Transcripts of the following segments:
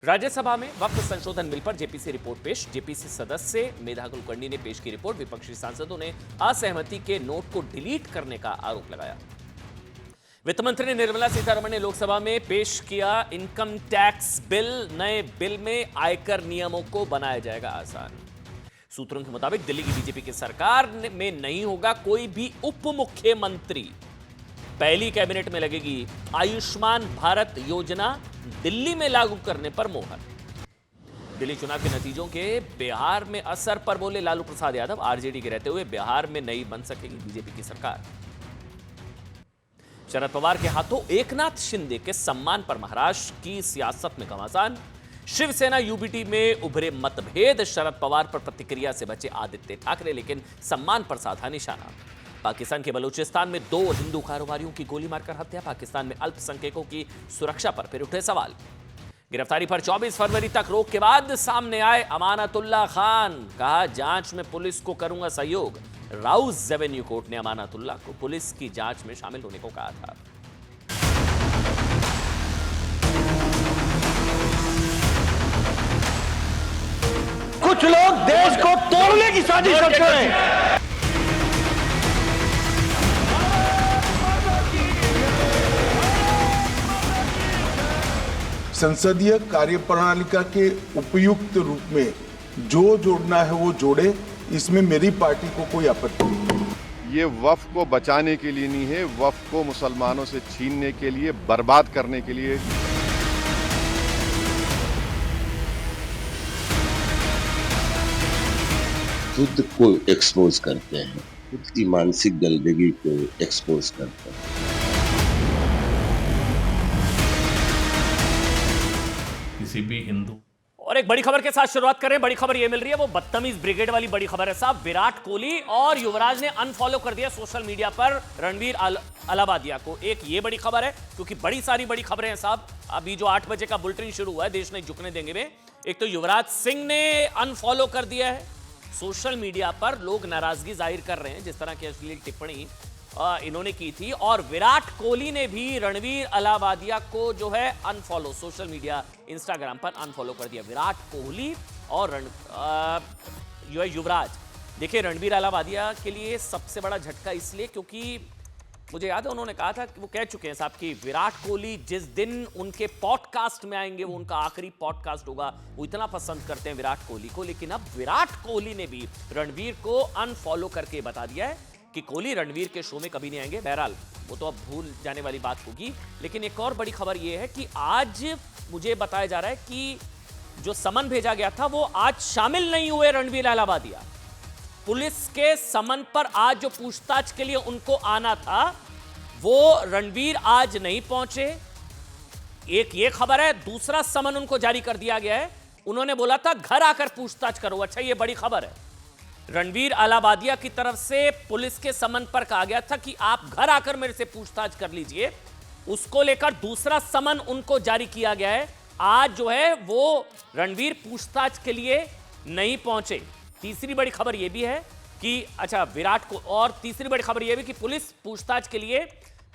राज्यसभा में वक्फ संशोधन बिल पर जेपीसी रिपोर्ट पेश। जेपीसी सदस्य मेधा कुलकर्णी ने पेश की रिपोर्ट। विपक्षी सांसदों ने असहमति के नोट को डिलीट करने का आरोप लगाया। वित्त मंत्री निर्मला सीतारमण ने लोकसभा में पेश किया इनकम टैक्स बिल। नए बिल में आयकर नियमों को बनाया जाएगा आसान। सूत्रों के मुताबिक दिल्ली की बीजेपी की सरकार में नहीं होगा कोई भी उप मुख्यमंत्री। पहली कैबिनेट में लगेगी आयुष्मान भारत योजना, दिल्ली में लागू करने पर मोहर। दिल्ली चुनाव के नतीजों के बिहार में असर पर बोले लालू प्रसाद यादव। आरजेडी के रहते हुए बिहार में नहीं बन सकेगी बीजेपी की सरकार। शरद पवार के हाथों एकनाथ शिंदे के सम्मान पर महाराष्ट्र की सियासत में घमासान। शिवसेना यूबीटी में उभरे मतभेद। शरद पवार पर प्रतिक्रिया से बचे आदित्य ठाकरे, लेकिन सम्मान पर साधा निशाना। पाकिस्तान के बलूचिस्तान में 2 हिंदू कारोबारियों की गोली मारकर हत्या। पाकिस्तान में अल्पसंख्यकों की सुरक्षा पर फिर उठे सवाल। गिरफ्तारी पर 24 फरवरी तक रोक के बाद सामने आए अमानतुल्लाह खान। कहा जांच में पुलिस को करूंगा सहयोग। राउस रेवेन्यू कोर्ट ने अमानतुल्लाह को पुलिस की जांच में शामिल होने को कहा था। कुछ लोग देश को तोड़ने की साजिश करते हैं। संसदीय कार्यप्रणालिका के उपयुक्त रूप में जो जोड़ना है वो जोड़े, इसमें मेरी पार्टी को कोई आपत्ति नहीं। ये वक्फ को बचाने के लिए नहीं है, वक्फ को मुसलमानों से छीनने के लिए, बर्बाद करने के लिए। खुद को एक्सपोज करते हैं, खुद की मानसिक गंदगी को एक्सपोज करते हैं। किसी भी हिंदू। और एक बड़ी खबर के साथ शुरुआत करें। बड़ी खबर यह मिल रही है, वो बदतमीज ब्रिगेड वाली बड़ी खबर है साहब। विराट कोहली और युवराज ने अनफॉलो कर दिया सोशल मीडिया पर रणवीर अलाहाबादिया को। एक ये बड़ी खबर है, क्योंकि बड़ी सारी बड़ी खबरें हैं साहब। अभी जो 8 बजे का बुलेटिन शुरू हुआ है, देश नहीं झुकने देंगे में, एक तो युवराज सिंह ने अनफॉलो कर दिया है। सोशल मीडिया पर लोग नाराजगी जाहिर कर रहे हैं जिस तरह की अश्लील टिप्पणी इन्होंने की थी। और विराट कोहली ने भी रणवीर अलाहाबादिया को जो है अनफॉलो, सोशल मीडिया इंस्टाग्राम पर अनफॉलो कर दिया। विराट कोहली और युवराज। देखिए, रणवीर अलाहाबादिया के लिए सबसे बड़ा झटका इसलिए क्योंकि मुझे याद है उन्होंने कहा था कि वो कह चुके हैं साहब कि विराट कोहली जिस दिन उनके पॉडकास्ट में आएंगे, वो उनका आखिरी पॉडकास्ट होगा। वो इतना पसंद करते हैं विराट कोहली को। लेकिन अब विराट कोहली ने भी रणवीर को अनफॉलो करके बता दिया है कि कोहली रणवीर के शो में कभी नहीं आएंगे। बहरहाल वो तो अब भूल जाने वाली बात होगी। लेकिन एक और बड़ी खबर यह है कि आज मुझे बताया जा रहा है कि जो समन भेजा गया था वो आज शामिल नहीं हुए रणवीर अलाहाबादिया। पुलिस के समन पर आज जो पूछताछ के लिए उनको आना था, वो रणवीर आज नहीं पहुंचे। एक ये खबर है। दूसरा समन उनको जारी कर दिया गया है। उन्होंने बोला था घर आकर पूछताछ करो। अच्छा, ये बड़ी खबर है। रणवीर अलाहाबादिया की तरफ से पुलिस के समन पर कहा गया था कि आप घर आकर मेरे से पूछताछ कर लीजिए। उसको लेकर दूसरा समन उनको जारी किया गया है। आज जो है वो रणवीर पूछताछ के लिए नहीं पहुंचे। तीसरी बड़ी खबर यह भी है कि अच्छा, विराट को, और तीसरी बड़ी खबर यह भी कि पुलिस पूछताछ के लिए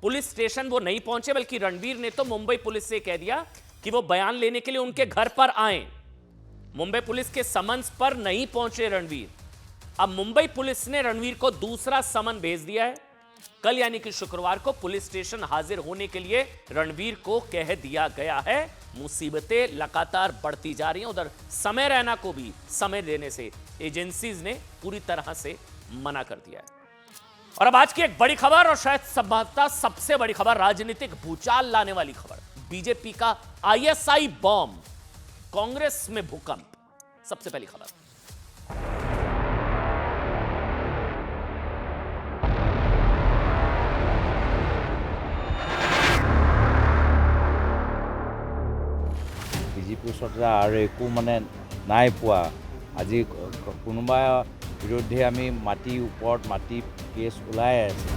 पुलिस स्टेशन वो नहीं पहुंचे, बल्कि रणवीर ने तो मुंबई पुलिस से कह दिया कि वो बयान लेने के लिए उनके घर पर आए। मुंबई पुलिस के समन्स पर नहीं पहुंचे रणवीर। अब मुंबई पुलिस ने रणवीर को दूसरा समन भेज दिया है। कल यानी कि शुक्रवार को पुलिस स्टेशन हाजिर होने के लिए रणवीर को कह दिया गया है। मुसीबतें लगातार बढ़ती जा रही हैं। उधर समय रैना को भी समय देने से एजेंसीज ने पूरी तरह से मना कर दिया है। और अब आज की एक बड़ी खबर, और शायद संभवतः सबसे बड़ी खबर, राजनीतिक भूचाल लाने वाली खबर। बीजेपी का आईएसआई बॉम्ब, कांग्रेस में भूकंप। सबसे पहली खबर। বিজেপিৰ ওচৰত আৰু একো মানে নাই পোৱা। আজি কোনোবা বিৰুদ্ধে আমি মাটি ওপৰত মাটি কেছ ওলাই আছে।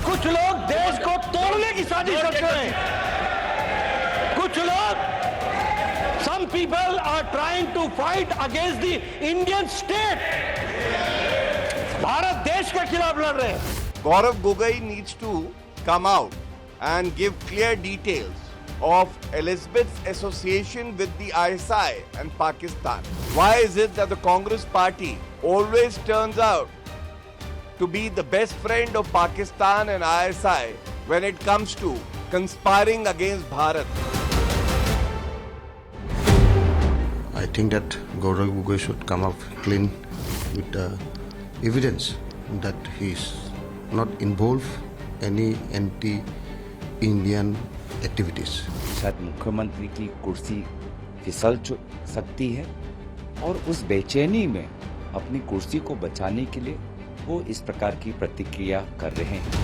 कुछ लोग देश को तोड़ने की साजिश करते हैं। कुछ लोग, some people are trying to fight against the Indian state. Bharat देश के खिलाफ लड़ रहे हैं। Gaurav Gogoi needs to come out and give clear details of Elizabeth's association with the ISI and Pakistan? Why is it that the Congress party always turns out to be the best friend of Pakistan and ISI when it comes to conspiring against Bharat? I think that Gaurav Gogoi should come up clean with evidence that he is not involved any anti-Indian activities. शायद मुख्यमंत्री की कुर्सी फिसल सकती है और उस बेचैनी में अपनी कुर्सी को बचाने के लिए वो इस प्रकार की प्रतिक्रिया कर रहे हैं।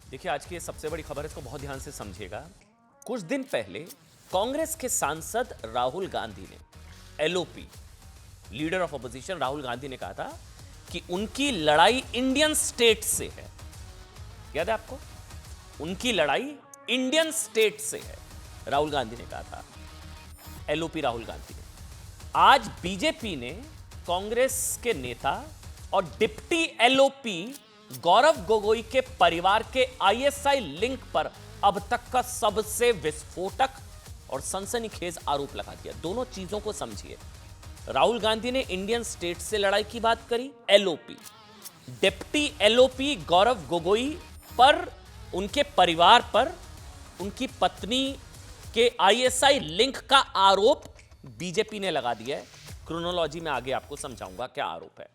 देखिए, आज की ये सबसे बड़ी खबर है, इसको बहुत ध्यान से समझिएगा। कुछ दिन पहले कांग्रेस के सांसद राहुल गांधी ने, LOP leader of opposition Rahul Gandhi ने कहा था कि उनकी लड़ाई इंडियन स्टेट से है। याद है आपको? उनकी लड़ाई इंडियन स्टेट से है, राहुल गांधी ने कहा था, एलओपी राहुल गांधी ने। आज बीजेपी ने कांग्रेस के नेता और डिप्टी एलओपी गौरव गोगोई के परिवार के आईएसआई लिंक पर अब तक का सबसे विस्फोटक और सनसनीखेज आरोप लगा दिया। दोनों चीजों को समझिए। राहुल गांधी ने इंडियन स्टेट से लड़ाई की बात करी, LOP, deputy LOP Gaurav Gogoi पर, उनके परिवार पर, उनकी पत्नी के आईएसआई लिंक का आरोप बीजेपी ने लगा दिया है। क्रोनोलॉजी में आगे आपको समझाऊंगा क्या आरोप है।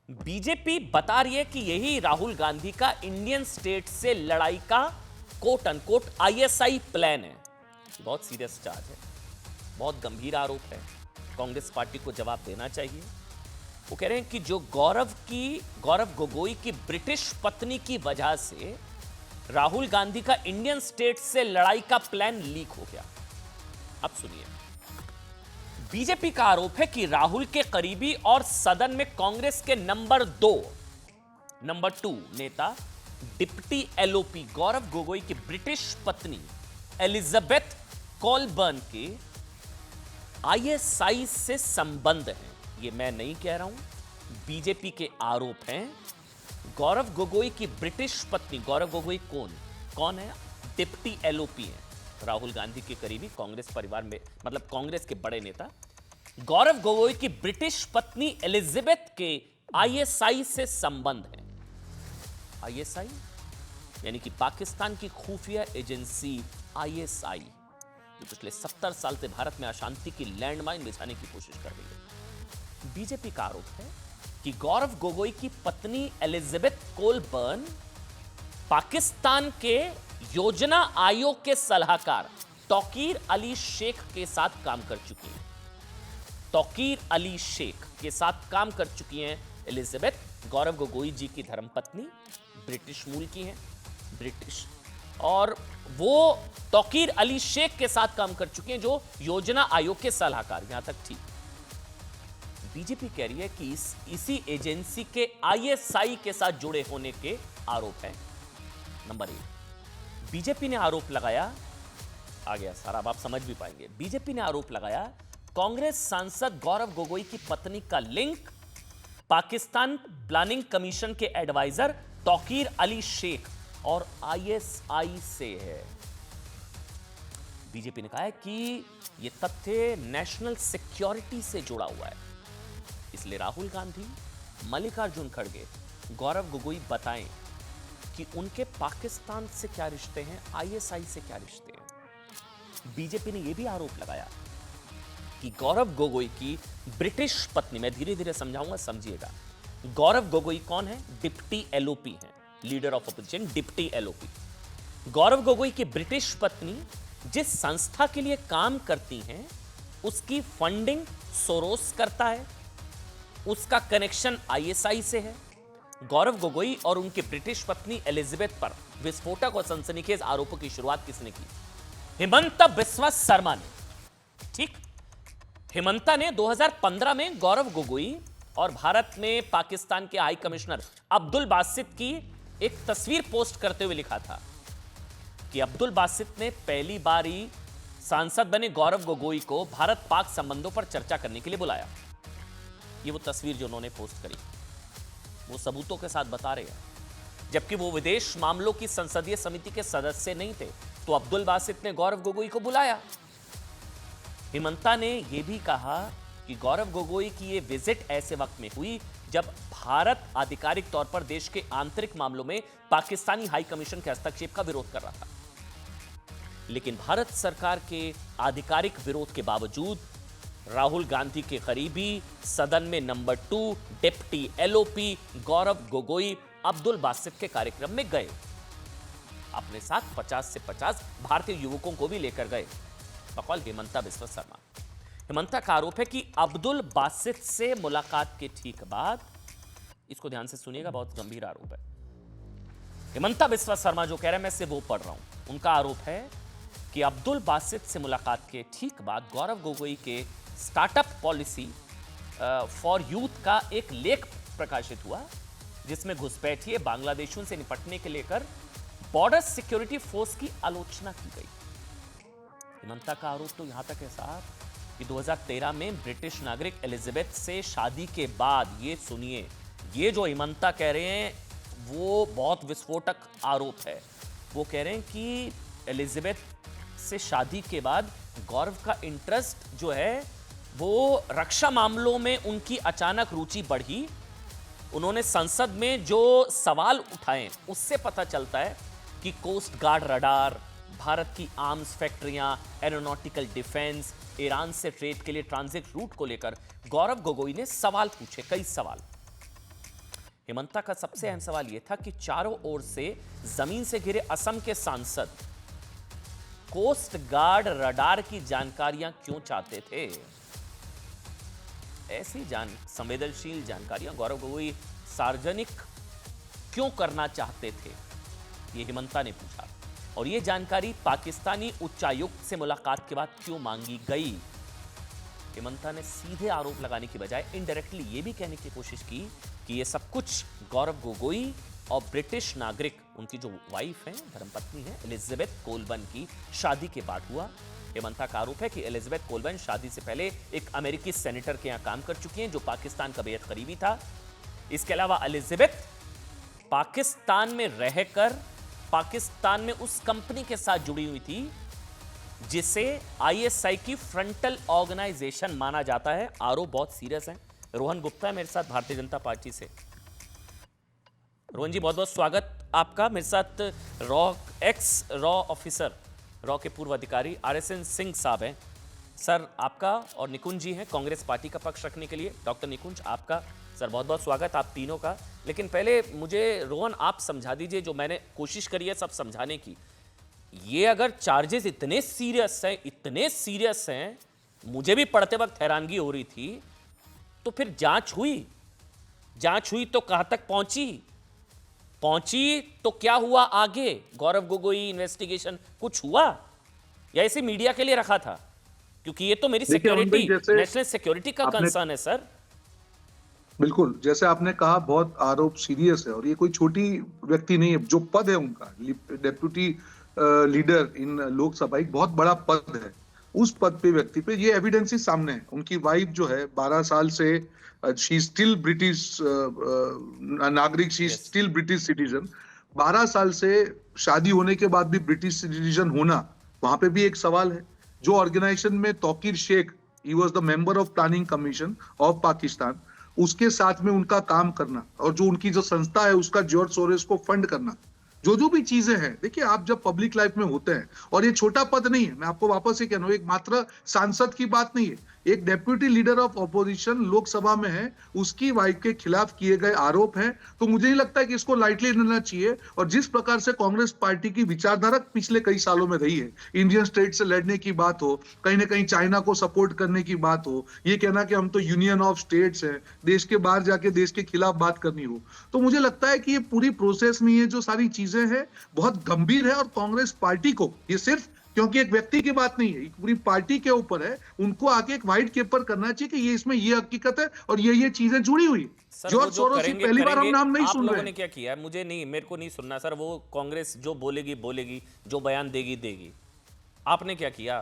बीजेपी बता रही है कि यही राहुल गांधी का इंडियन स्टेट से लड़ाई का कोट अनकोट आईएसआई प्लान है। बहुत सीरियस चार्ज है, बहुत गंभीर आरोप है, कांग्रेस पार्टी को जवाब देना चाहिए। वो कह रहे हैं कि जो गौरव गोगोई की ब्रिटिश पत्नी की वजह से राहुल गांधी का इंडियन स्टेट से लड़ाई का प्लान लीक हो गया। अब सुनिए, बीजेपी का आरोप है कि राहुल के करीबी और सदन में कांग्रेस के नंबर 2 नेता डिप्टी एलओपी गौरव गोगोई की ब्रिटिश पत्नी एलिजाबेथ कोलबर्न के आईएसआई से संबंध है। ये मैं नहीं कह रहा हूं, बीजेपी के आरोप हैं। गौरव गोगोई की ब्रिटिश पत्नी, गौरव गोगोई कौन है? डिप्टी एलओपी है, राहुल गांधी के करीबी, कांग्रेस परिवार में, मतलब कांग्रेस के बड़े नेता। गौरव गोगोई की ब्रिटिश पत्नी एलिजाबेथ के आईएसआई से संबंध है। आईएसआई यानी कि पाकिस्तान की खुफिया एजेंसी आईएसआई, जो पिछले 70 साल से भारत में अशांति की लैंडमाइन बिछाने की कोशिश कर रही है। बीजेपी का आरोप है कि गौरव गोगोई की पत्नी एलिजाबेथ कोलबर्न पाकिस्तान के योजना आयोग के सलाहकार तौकीर अली शेख के साथ काम कर चुकी हैं। तौकीर अली शेख के साथ काम कर चुकी हैं एलिजाबेथ। गौरव गोगोई जी की धर्मपत्नी ब्रिटिश मूल की हैं, ब्रिटिश, और वो तौकीर अली शेख के साथ काम कर चुके हैं, जो योजना आयोग के सलाहकार। यहां तक ठीक। बीजेपी कह रही है कि इसी एजेंसी के आईएसआई के साथ जुड़े होने के आरोप हैं। नंबर 1, बीजेपी ने आरोप लगाया, आ गया सारा, अब आप समझ भी पाएंगे। बीजेपी ने आरोप लगाया कांग्रेस सांसद गौरव गोगोई की पत्नी का लिंक पाकिस्तान प्लानिंग कमीशन के एडवाइजर तौकीर अली शेख और आईएसआई से है। बीजेपी ने कहा है कि यह तथ्य नेशनल सिक्योरिटी से जुड़ा हुआ है, इसलिए राहुल गांधी, मल्लिकार्जुन खड़गे, गौरव गोगोई बताएं कि उनके पाकिस्तान से क्या रिश्ते हैं, आईएसआई से क्या रिश्ते हैं। बीजेपी ने यह भी आरोप लगाया कि गौरव गोगोई की ब्रिटिश पत्नी, मैं धीरे धीरे समझाऊंगा, समझिएगा। गौरव गोगोई कौन है? डिप्टी एलओपी है, leader of opposition, deputy LOP. Gaurav Gogoi की ब्रिटिश पत्नी जिस संस्था के लिए काम करती हैं, उसकी फंडिंग सोरोस करता है, उसका कनेक्शन आईएसआई से है। गौरव गोगोई और उनकी ब्रिटिश पत्नी एलिजाबेथ पर विस्फोटक और सनसनीखेज आरोपों की शुरुआत किसने की? हिमंता बिस्वा शर्मा ने। ठीक, हिमंता ने 2015 में गौरव गोगोई और भारत में पाकिस्तान के हाई कमिश्नर अब्दुल बासित की एक तस्वीर पोस्ट करते हुए लिखा था कि अब्दुल बासित ने पहली बार ही सांसद बने गौरव गोगोई को भारत पाक संबंधों पर चर्चा करने के लिए बुलाया। ये वो तस्वीर जो उन्होंने पोस्ट करी, वो सबूतों के साथ बता रहे हैं। जबकि वो विदेश मामलों की संसदीय समिति के सदस्य नहीं थे, तो अब्दुल बासित ने गौरव गोगोई को बुलाया। हिमंता ने यह भी कहा कि गौरव गोगोई की ये विजिट ऐसे वक्त में हुई जब भारत आधिकारिक तौर पर देश के आंतरिक मामलों में पाकिस्तानी हाई कमीशन के हस्तक्षेप का विरोध कर रहा था। लेकिन भारत सरकार के आधिकारिक विरोध के बावजूद राहुल गांधी के करीबी सदन में number 2 deputy LOP Gaurav Gogoi Abdul Basit के कार्यक्रम में गए। अपने साथ 50 से 50 भारतीय युवकों को भी लेकर गए। बकौल हिमंता बिस्वा शर्मा, हिमंता का आरोप है कि अब्दुल बासित से मुलाकात के ठीक बाद, इसको ध्यान से सुनिएगा, बहुत गंभीर आरोप है। हिमंता बिस्वा शर्मा जो कह रहे हैं, मैं सिर्फ वो पढ़ रहा हूं। उनका आरोप है कि अब्दुल बासित से मुलाकात के ठीक बाद गौरव गोगोई के स्टार्टअप पॉलिसी फॉर यूथ का एक लेख प्रकाशित हुआ, जिसमें घुसपैठिए बांग्लादेशियों से निपटने के लेकर बॉर्डर सिक्योरिटी फोर्स की आलोचना की गई। हिमंता का आरोप तो यहां तक है साहब कि 2013 में ब्रिटिश नागरिक एलिजाबेथ से शादी के बाद, ये सुनिए, ये जो हिमंता कह रहे हैं वो बहुत विस्फोटक आरोप है। वो कह रहे हैं कि एलिजाबेथ से शादी के बाद गौरव का इंटरेस्ट जो है वो रक्षा मामलों में उनकी अचानक रुचि बढ़ी। उन्होंने संसद में जो सवाल उठाए उससे पता चलता है कि कोस्ट गार्ड रडार, भारत की आर्म्स फैक्ट्रियां, एरोनॉटिकल डिफेंस, ईरान से ट्रेड के लिए ट्रांजिट रूट को लेकर गौरव गोगोई ने सवाल पूछे, कई सवाल। हिमंता का सबसे अहम सवाल यह था कि चारों ओर से जमीन से घिरे असम के सांसद कोस्ट गार्ड रडार की जानकारियां क्यों चाहते थे। ऐसी संवेदनशील जानकारियां गौरव गोगोई सार्वजनिक क्यों करना चाहते थे, यह हिमंता ने पूछा। और यह जानकारी पाकिस्तानी उच्चायुक्त से मुलाकात के बाद क्यों मांगी गई। हिमंता ने सीधे आरोप लगाने की बजाय इनडायरेक्टली यह भी कहने की कोशिश की कि यह सब कुछ गौरव गोगोई और ब्रिटिश नागरिक, उनकी जो वाइफ है, धर्मपत्नी है, एलिजाबेथ कोलबर्न की शादी के बाद हुआ। हिमंता का आरोप है कि एलिजाबेथ कोलबर्न शादी से पहले एक अमेरिकी सेनेटर के यहां काम कर चुकी हैं, जो पाकिस्तान का बेहद करीबी था। इसके अलावा एलिजाबेथ पाकिस्तान में रहकर पाकिस्तान में उस कंपनी के साथ जुड़ी हुई थी जिसे आईएसआई की फ्रंटल ऑर्गेनाइजेशन माना जाता है। आरोप बहुत सीरियस है। रोहन गुप्ता है मेरे साथ भारतीय जनता पार्टी से। रोहन जी, बहुत बहुत स्वागत आपका। मेरे साथ रॉ ऑफिसर, रॉ के पूर्व अधिकारी RSN सिंह साहब हैं। सर आपका, और निकुंज जी हैं कांग्रेस पार्टी का पक्ष रखने के लिए। डॉक्टर निकुंज आपका। सर बहुत बहुत स्वागत आप तीनों का। लेकिन पहले मुझे रोहन आप समझा दीजिए, जो मैंने कोशिश करी है सब समझाने की, ये अगर चार्जेस इतने सीरियस हैं, मुझे भी पढ़ते वक्त हैरानगी हो रही थी, तो फिर जांच हुई तो कहां तक पहुंची तो क्या हुआ आगे? गौरव गोगोई इन्वेस्टिगेशन कुछ हुआ या इसे मीडिया के लिए रखा था? क्योंकि ये तो मेरी सिक्योरिटी, नेशनल सिक्योरिटी का कंसर्न है सर। बिल्कुल, जैसे आपने कहा बहुत आरोप सीरियस है, और ये कोई छोटी व्यक्ति नहीं है। जो पद है उनका, डेप्यूटी लीडर इन लोकसभा, एक बहुत बड़ा पद है। उस पद पे व्यक्ति पे ये एविडेंसेस सामने है। उनकी वाइफ जो है 12 साल से शी स्टिल ब्रिटिश नागरिक, शी स्टिल ब्रिटिश सिटीजन। 12 साल से शादी होने के बाद भी ब्रिटिश सिटीजन होना, वहां पे भी एक सवाल है। जो ऑर्गेनाइजेशन में Tauqeer Sheikh, he was the member of planning commission of Pakistan, उसके साथ में उनका काम करना, और जो उनकी जो संस्था है उसका जॉर्ज सोरोस को फंड करना, जो भी चीजें हैं। देखिए, आप जब पब्लिक लाइफ में होते हैं, और ये छोटा पद नहीं है, मैं आपको वापस से कह रहा हूं, एक मात्र सांसद की बात नहीं है, एक deputy leader of opposition Lok Sabha में है, उसकी वाइफ के खिलाफ किए गए आरोप हैं। तो मुझे नहीं लगता है कि इसको लाइटली लेना चाहिए। और जिस प्रकार से कांग्रेस पार्टी की विचारधारा पिछले कई सालों में रही है, इंडियन स्टेट से लड़ने की बात हो, कहीं ना कहीं चाइना को सपोर्ट करने की बात हो, ये कहना कि हम तो यूनियन ऑफ स्टेट्स हैं, देश के बाहर जाके देश के खिलाफ बात करनी हो, तो मुझे लगता है कि ये पूरी प्रोसेस में ये जो सारी चीजें हैं बहुत गंभीर है। और कांग्रेस पार्टी को ये सिर्फ क्योंकि एक व्यक्ति की बात नहीं है, पूरी पार्टी के ऊपर है, उनको आके एक व्हाइट पेपर करना चाहिए कि ये इसमें ये हकीकत है और ये चीजें जुड़ी हुई। जॉर्ज सोरोस की पहली बार हम नाम नहीं सुन रहे हैं। ने क्या किया है मुझे नहीं, मेरे को नहीं सुनना सर। वो कांग्रेस जो बोलेगी, जो बयान देगी। आपने क्या किया?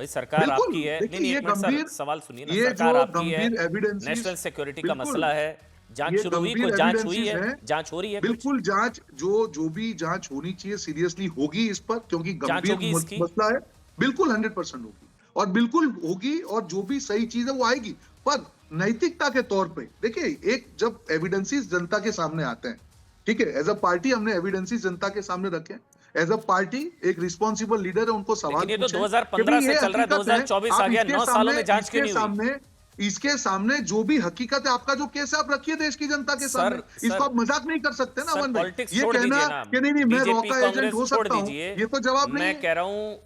भाई सरकार बिल्कुल, आपकी है। देखिए, नहीं ये एक मिनट गंभीर- सर, सवाल सुनिए ना। ये सरकार जो आपकी है, गंभीर evidences- नेशनल सिक्योरिटी का बिल्कुल, मसला है, जांच ये शुरू हुई, गंभीर कोई जांच हुई evidences है, हैं। जांच हो रही है कुछ? बिल्कुल जांच जो भी जांच होनी चाहिए सीरियसली होगी इस पर, क्योंकि जांच गंभीर होगी इसकी? मसला है। बिल्कुल 100% होगी और बिल्कुल होगी, और जो भी सही चीज है वो आएगी। पर नैतिकता के तौर पे देखिए, एक जब एविडेंसेस जनता के सामने आते हैं, ठीक है, एज अ पार्टी हमने एविडेंसेस जनता के सामने रखे, एज अ पार्टी एक रिस्पॉन्सिबल लीडर है, उनको सवाल लेकिन ये तो पूछे 2015 कि से ये चल रहा है, हकीकत 2024 आप आ गया, इसके 9 सालों में सामने- जांच क्यों नहीं हुई? इसके सामने जो भी हकीकत है, आपका जो केस है, आप रखिए देश की जनता के सामने। इसको आप मजाक नहीं कर सकते ना अमन भाई। पॉलिटिक्स ये छोड़ कहना दीजिए ना, कि नहीं मैं बीजेपी रॉ का एजेंट कांग्रेस हो छोड़ सकता हूं, दीजिए। ये तो जवाब नहीं मैं है। कह रहा हूं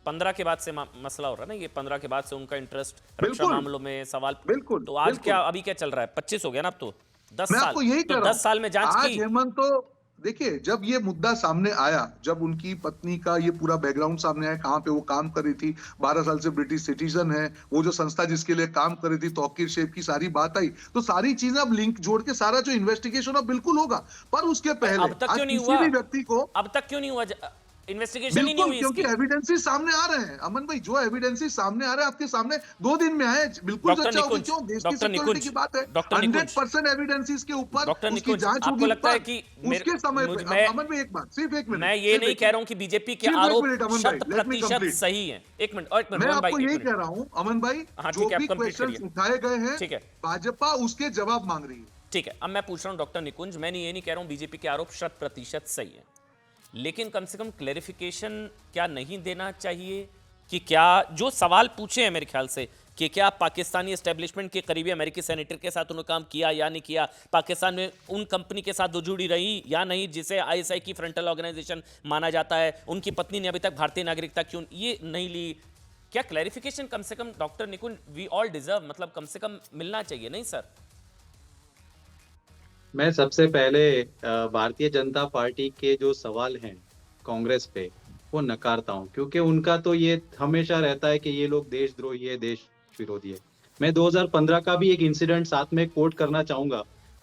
15 के बाद से मसला हो रहा है ना, ये 15 के बाद से उनका इंटरेस्ट रक्षा बिल्कुल। मामलों में सवाल। बिल्कुल, तो आज बिल्कुल। क्या अभी क्या चल रहा है? 25 हो गया ना अब तो, 10 मैं साल। आपको यही तो कह रहा 10 साल में जांच आज की? हेमंत तो देखिए, जब ये मुद्दा सामने आया, जब उनकी पत्नी का ये पूरा बैकग्राउंड सामने आया, कहाँ पे वो काम कर रही थी, 12 साल से ब्रिटिश सिटीजन है, वो जो संस्था जिसके लिए काम कर रही थी तौकीर शेख की सारी बात आई, तो सारी चीजें अब लिंक जोड़ के सारा जो इन्वेस्टिगेशन अब बिल्कुल होगा। पर उसके पहले अब तक आज क्यों नहीं किसी हुआ? भी व्यक्ति को अब तक क्यों नहीं हुआ? इन्वेस्टिगेशन ही नहीं बिल्कुल, हुई क्योंकि इसकी। एविडेंसेस सामने आ रहे हैं अमन भाई, जो एविडेंसेस सामने आ रहे हैं आपके सामने 2 दिन में आए, बिल्कुल डॉक्टर चर्चा होगी। निकुंज, क्यों? देश की डॉक्टर सिक्योरिटी निकुंज, की बात है। डॉक्टर निकुंज, 100% एविडेंसेस के ऊपर डॉक्टर उसकी निकुंज, जांच आपको होगी। लगता है पर कि उसके समय पे मैं- अमन भाई एक बात, सिर्फ एक मिनट, मैं ये नहीं कह रहा हूं कि बीजेपी के सिर्फ एक आरोप मिनट, अमन भाई, 100% let me सही है। एक मिनट, और एक मिनट, मैं मोहन भाई, आपको एक यही मिनट। कह रहा हूं अमन भाई, हाँ, जो ठीक है, भी आप कंप्लीट क्वेश्चंस करिए। उठाए गए हैं, ठीक है। भाजपा उसके जवाब मांग रही है। ठीक है, अब मैं पूछ रहा हूं डॉक्टर निकुंज, मैंने ये नहीं कह रहा हूं बीजेपी के आरोप 100% सही है, लेकिन कम से कम क्लेरिफिकेशन क्या नहीं देना चाहिए कि क्या जो सवाल पूछे हैं मेरे ख्याल से कि क्या पाकिस्तानी एस्टेब्लिशमेंट के करीबी अमेरिकी सेनेटर के साथ उन्होंने काम किया या नहीं किया, पाकिस्तान में उन कंपनी के साथ वो जुड़ी रही या नहीं जिसे आईएसआई की फ्रंटल ऑर्गेनाइजेशन माना जाता है, उनकी पत्नी ने अभी तक भारतीय नागरिकता क्यों ये नहीं ली, क्या क्लैरिफिकेशन कम से कम doctor Nikunj we all deserve, मतलब कम से कम मिलना चाहिए, नहीं सर? मैं सबसे पहले भारतीय जनता पार्टी के जो सवाल हैं कांग्रेस पे वो नकारता हूं, क्योंकि उनका तो ये हमेशा रहता है कि ये लोग देशद्रोही है, देश विरोधी है। मैं 2015 का भी एक इंसिडेंट साथ में कोट करना चाहूंगा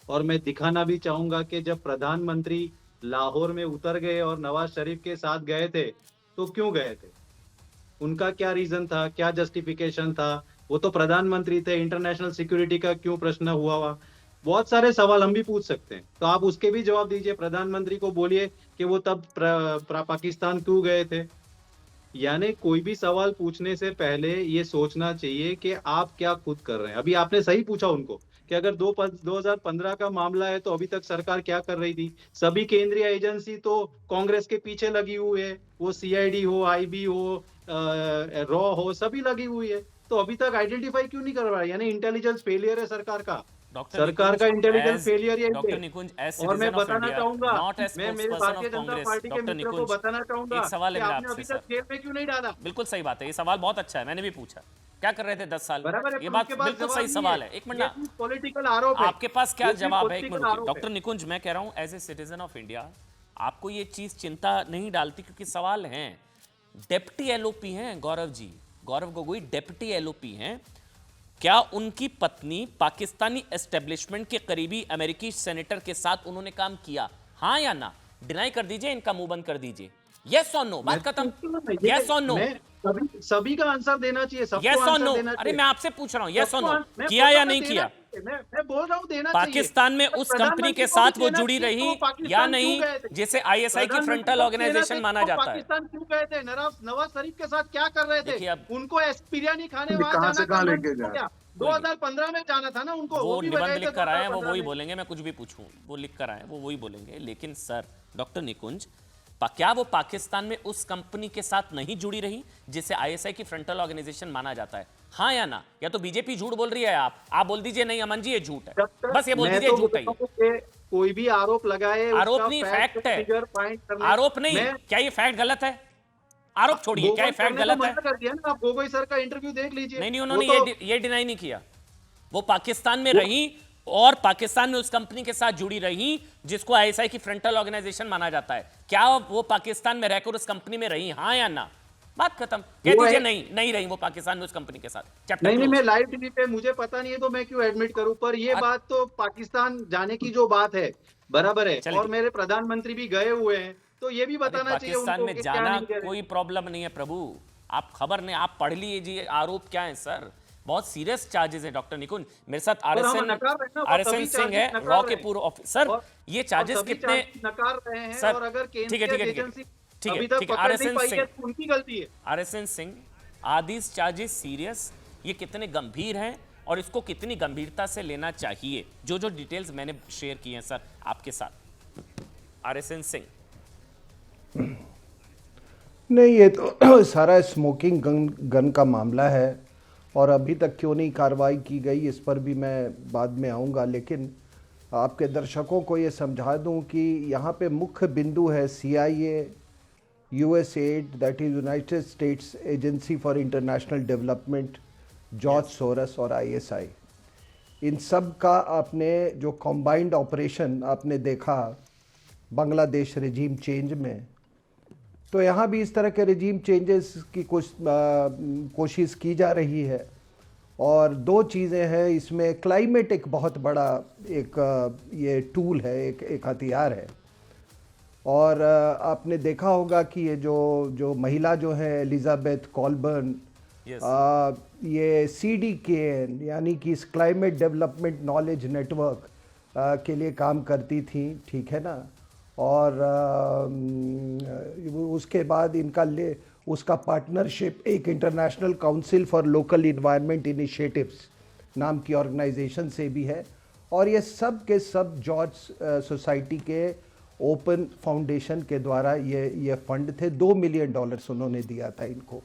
और मैं दिखाना भी चाहूंगा कि जब प्रधानमंत्री लाहौर में उतर गए और नवाज शरीफ के साथ गए थे तो क्यों गए थे, उनका क्या रीजन था, क्या जस्टिफिकेशन था, वो तो प्रधानमंत्री थे, इंटरनेशनल सिक्योरिटी का क्यों प्रश्न हुआ बहुत सारे सवाल हम भी पूछ सकते हैं, तो आप उसके भी जवाब दीजिए। प्रधानमंत्री को बोलिए कि वो तब पाकिस्तान क्यों गए थे। यानी कोई भी सवाल पूछने से पहले ये सोचना चाहिए कि आप क्या खुद कर रहे हैं। अभी आपने सही पूछा उनको कि अगर 2015 का मामला है तो अभी तक सरकार क्या कर रही थी। सभी केंद्रीय एजेंसी तो कांग्रेस के पीछे लगी हुई है, वो सीआईडी हो, आईबी हो, रॉ हो, सभी लगी हुई है, तो अभी तक आइडेंटिफाई क्यों नहीं कर रहा है। यानी इंटेलिजेंस फेलियर है सरकार का, सरकार का इंटेलिजेंस फेलियर है। डॉक्टर निकुंज, और मैं बताना चाहूंगा, मैं मेरे भारतीय जनता पार्टी के मित्रों को बताना चाहूंगा एक सवाल है कि मेरा आपने आपसे अभी तक जेल में क्यों नहीं डाला। बिल्कुल सही बात है, ये सवाल बहुत अच्छा है, मैंने भी पूछा क्या कर रहे थे 10 साल, बराबर है, ये बात बिल्कुल सही सवाल है। एक मिनट, पॉलिटिकल आरोप है, आपके पास क्या जवाब है? एक political मिनट डॉक्टर निकुंज, मैं कह रहा हूं as a citizen of India आपको ये चीज चिंता नहीं डालती, क्योंकि सवाल हैं, डेप्टी एलओपी हैं गौरव जी, गौरव गोगोई डेप्टी एलओपी हैं, क्या उनकी पत्नी पाकिस्तानी एस्टेब्लिशमेंट के करीबी अमेरिकी सेनेटर के साथ उन्होंने काम किया, हाँ या ना? डिनाई कर दीजिए, इनका मुंह बंद कर दीजिए, यस और नो, बात खत्म। यस और नो, सभी का आंसर देना चाहिए, सबको यस और आंसर नो। देना अरे चाहिए। मैं आपसे पूछ रहा हूं यस और नो, मैं किया बोल या रहा नहीं हूं किया? मैं बोल रहा हूं देना पाकिस्तान में चाहिए। उस कंपनी के साथ वो जुड़ी रही या नहीं जिसे आईएसआई की फ्रंटल ऑर्गेनाइजेशन माना जाता है? पाकिस्तान क्यों गए थे? नवाज शरीफ के साथ क्या कर रहे थे? उनको बिरयानी खाने वहां कहां से जाना कहां लेके जा 2015 में जाना था ना उनको। वो भी निबंध गए थे लिख कर आए हैं, वो 2015 वही में। बोलेंगे, मैं कुछ भी पूछूं वो लिख कर आए हैं, वो वही बोलेंगे। लेकिन सर डॉक्टर निकुंज, क्या वो पाकिस्तान में उस कंपनी के साथ नहीं जुड़ी रही जिसे आईएसआई की फ्रंटल ऑर्गेनाइजेशन माना जाता है, हाँ या ना? या तो बीजेपी झूठ बोल रही है, आप बोल दीजिए नहीं अमन जी ये झूठ है, बस ये बोल दीजिए झूठ है। कोई भी आरोप लगाए, आरोप नहीं, फैक्ट है, आरोप नहीं। क्या ये फैक्ट गलत है? आरोप छोड़िए, क्या ये फैक्ट गलत है? कर दिया ना, आप गोगोई सर का इंटरव्यू देख लीजिए। नहीं, उन्होंने ये डिनाई नहीं किया, वो पाकिस्तान में रही और पाकिस्तान में उस कंपनी के साथ जुड़ी रही जिसको आईएसआई की फ्रंटल ऑर्गेनाइजेशन माना जाता है। क्या वो पाकिस्तान में रहकर उस कंपनी में रही, हाँ या ना? बात खत्म। कह दीजिए नहीं रही वो पाकिस्तान में उस कंपनी के साथ। नहीं, मैं लाइव टीवी पे, मुझे पता नहीं है तो मैं क्यों एडमिट करूं, पर ये बात तो पाकिस्तान जाने की जो बात है बराबर है, और मेरे प्रधानमंत्री भी गए हुए हैं, तो ये भी बताना चाहिए पाकिस्तान उनको में कि जाना क्या नहीं कोई प्रॉब्लम नहीं है प्रभु, आप खबर नहीं, आप पढ़ लीजिए आरोप क्या है सर। बहुत सीरियस चार्जेस है डॉक्टर निकुंज। मेरे साथ आरएसएन सिंह है, रॉ के पूर्व ऑफिसर। सर ये चार्जेस कितने नकार रहे हैं सर? और अगर ठीक केंद्रीय है एजेंसी ठीक अभी है तक ठीक है। पकड़ नहीं आरएसएन पाई है सिंह, तो उनकी गलती है। RSN Singh, are these charges serious? ये कितने गंभीर हैं और इसको कितनी गंभीरता से लेना चाहिए? जो जो डिटेल्स मैंने शेयर की हैं सर आपके साथ। आरएसएन सिंह। नहीं, ये तो सारा स्मोकिंग गन का मामला है और अभी तक क्यों नहीं कार्रवाई की गई इस पर भी मैं बाद में आऊँगा, लेकिन आपके दर्शकों को ये समझा दूं कि यहाँ पे मुख्य बिंदु है CIA, USAID, that is United States Agency for International Development, George Soros और ISI। इन सब का आपने जो कॉम्बाइंड ऑपरेशन आपने देखा बांग्लादेश रेजीम चेंज में, तो यहाँ भी इस तरह के रेजीम चेंजेस की कोशिश की जा रही है। और दो चीज़ें हैं इसमें, क्लाइमेट एक बहुत बड़ा एक ये टूल है, एक हथियार है। और आपने देखा होगा कि ये जो महिला जो है एलिजाबेथ कॉलबर्न, ये CDKN यानी कि इस क्लाइमेट डेवलपमेंट नॉलेज नेटवर्क के लिए काम करती थी, ठीक है ना। और उसके बाद इनका उसका पार्टनरशिप एक international council for local environment initiatives नाम की ऑर्गेनाइजेशन से भी है। और ये सब के सब जॉर्ज सोसाइटी के ओपन फाउंडेशन के द्वारा ये फंड थे। $2 मिलियन उन्होंने दिया था इनको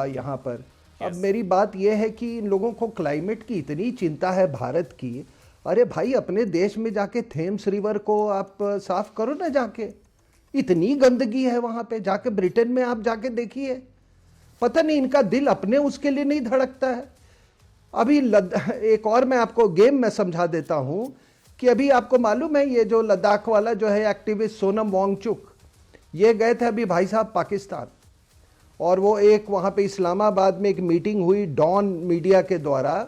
यहाँ पर। अब मेरी बात यह है कि इन लोगों को क्लाइमेट की इतनी चिंता है भारत की, अरे भाई अपने देश में जाके थेम्स रिवर को आप साफ करो ना, जाके इतनी गंदगी है वहां पे। जाके ब्रिटेन में आप जाके देखिए, पता नहीं इनका दिल अपने उसके लिए नहीं धड़कता है। अभी एक और मैं आपको गेम में समझा देता हूं कि अभी आपको मालूम है ये जो लद्दाख वाला जो है एक्टिविस्ट सोनम वांगचुक, ये गए थे अभी भाई साहब पाकिस्तान, और वो एक वहां पे इस्लामाबाद में एक मीटिंग हुई डॉन मीडिया के द्वारा,